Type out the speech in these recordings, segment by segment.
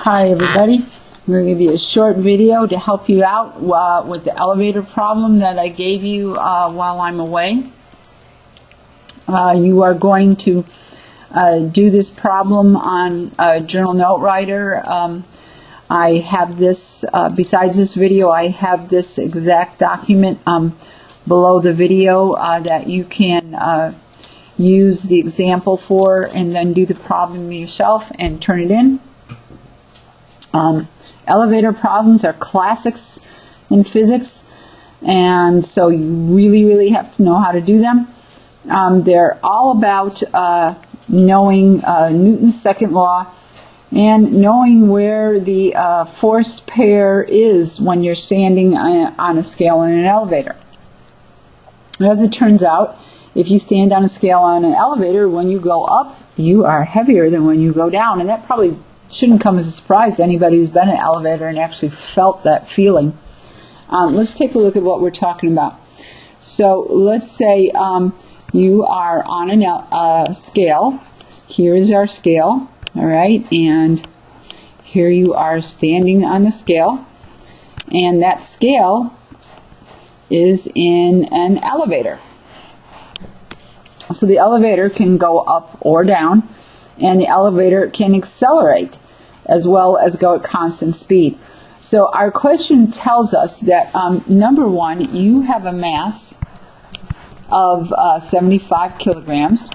Hi everybody, I'm going to give you a short video to help you out with the elevator problem that I gave you while I'm away. You are going to do this problem on a journal note writer. I have this, besides this video, I have this exact document below the video that you can use the example for and then do the problem yourself and turn it in. Elevator problems are classics in physics, and so you really have to know how to do them. They're all about knowing Newton's second law and knowing where the force pair is when you're standing on a scale in an elevator. As it turns out, if you stand on a scale on an elevator, when you go up, you are heavier than when you go down, and that probably shouldn't come as a surprise to anybody who's been in an elevator and actually felt that feeling. Let's take a look at what we're talking about. So let's say you are on a scale. Here is our scale, all right, and here you are standing on the scale, and that scale is in an elevator. So the elevator can go up or down, and the elevator can accelerate as well as go at constant speed. So our question tells us that, number one, you have a mass of 75 kilograms,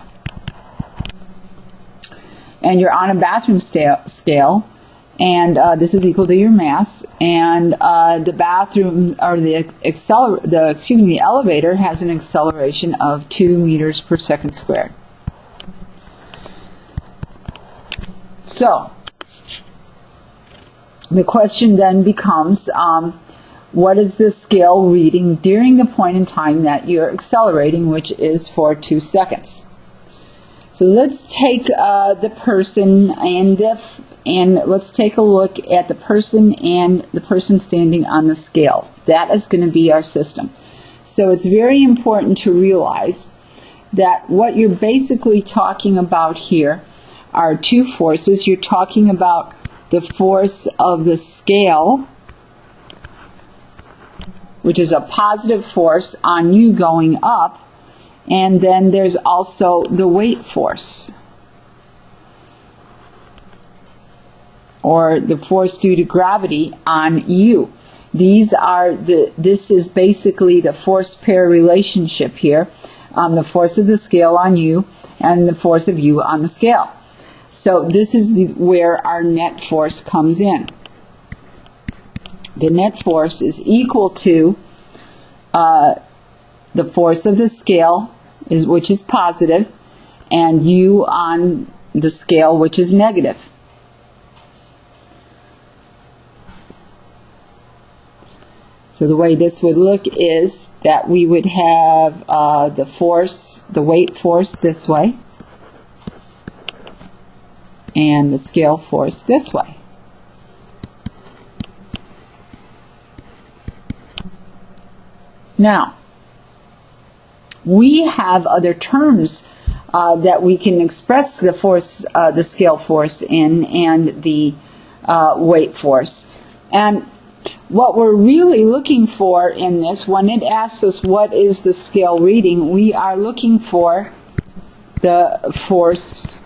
and you're on a bathroom scale, and this is equal to your mass, and the bathroom, or the elevator has an acceleration of 2 meters per second squared. So the question then becomes, what is the scale reading during the point in time that you're accelerating, which is for 2 seconds? So let's take the person and let's take a look at the person and the person standing on the scale. That is going to be our system. So it's very important to realize that what you're basically talking about here are two forces. You're talking about the force of the scale, which is a positive force on you going up, and then there's also the weight force, or the force due to gravity on you. This is basically the force pair relationship here, the force of the scale on you and the force of you on the scale. So this is where our net force comes in. The net force is equal to the force of the scale, which is positive, and you on the scale, which is negative. So the way this would look is that we would have the weight force this way, and the scale force this way. Now, we have other terms that we can express the force, the scale force in, and the weight force. And what we're really looking for in this, when it asks us what is the scale reading, we are looking for the force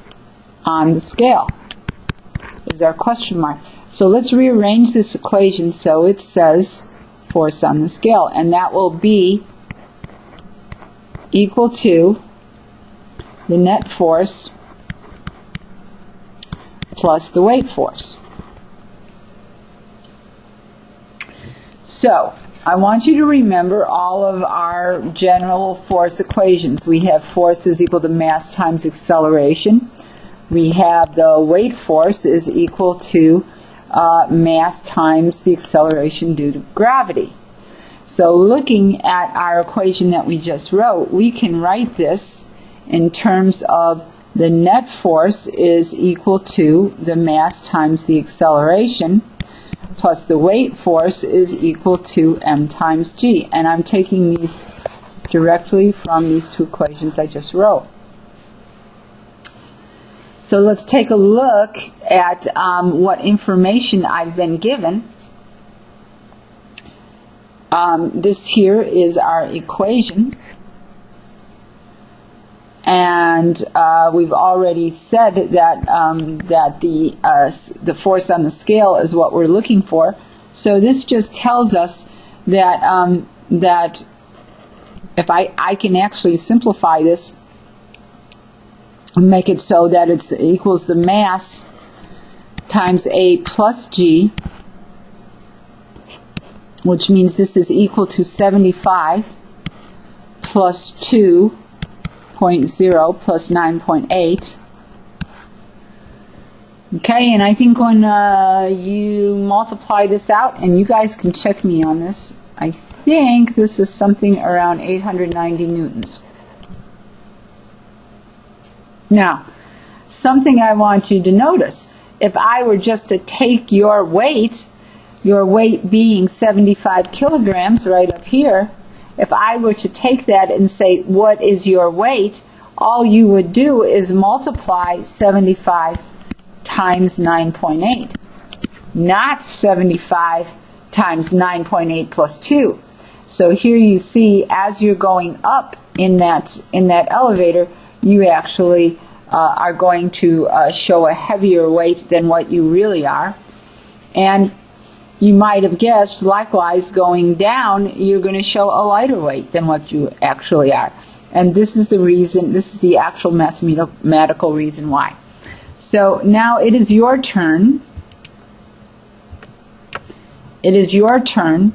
on the scale, is our question mark. So let's rearrange this equation so it says force on the scale, and that will be equal to the net force plus the weight force. So I want you to remember all of our general force equations. We have force is equal to mass times acceleration. We have the weight force is equal to mass times the acceleration due to gravity. So looking at our equation that we just wrote, we can write this in terms of the net force is equal to the mass times the acceleration plus the weight force is equal to m times g. And I'm taking these directly from these two equations I just wrote. So let's take a look at what information I've been given. This here is our equation. And we've already said that that the force on the scale is what we're looking for. So this just tells us that that if I can actually simplify this, make it so that it equals the mass times A plus G, which means this is equal to 75 plus 2. 0.0 plus 9.8. Okay, and I think when you multiply this out, and you guys can check me on this, I think this is something around 890 newtons. Now, something I want you to notice, if I were just to take your weight being 75 kilograms right up here, if I were to take that and say, what is your weight? All you would do is multiply 75 times 9.8, not 75 times 9.8 plus 2. So here you see, as you're going up in that elevator, you actually are going to show a heavier weight than what you really are. And you might have guessed, likewise, going down, you're going to show a lighter weight than what you actually are. And this is the reason, this is the actual mathematical reason why. So now it is your turn. It is your turn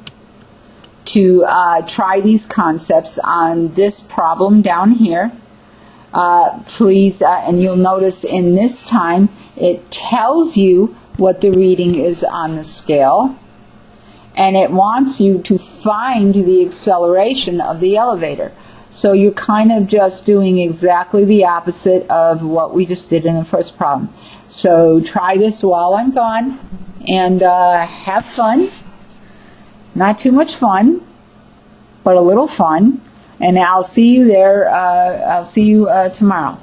to try these concepts on this problem down here. Please, and you'll notice in this time, it tells you what the reading is on the scale, and it wants you to find the acceleration of the elevator. So you're kind of just doing exactly the opposite of what we just did in the first problem. So try this while I'm gone, and have fun. Not too much fun, but a little fun. And I'll see you there. I'll see you tomorrow.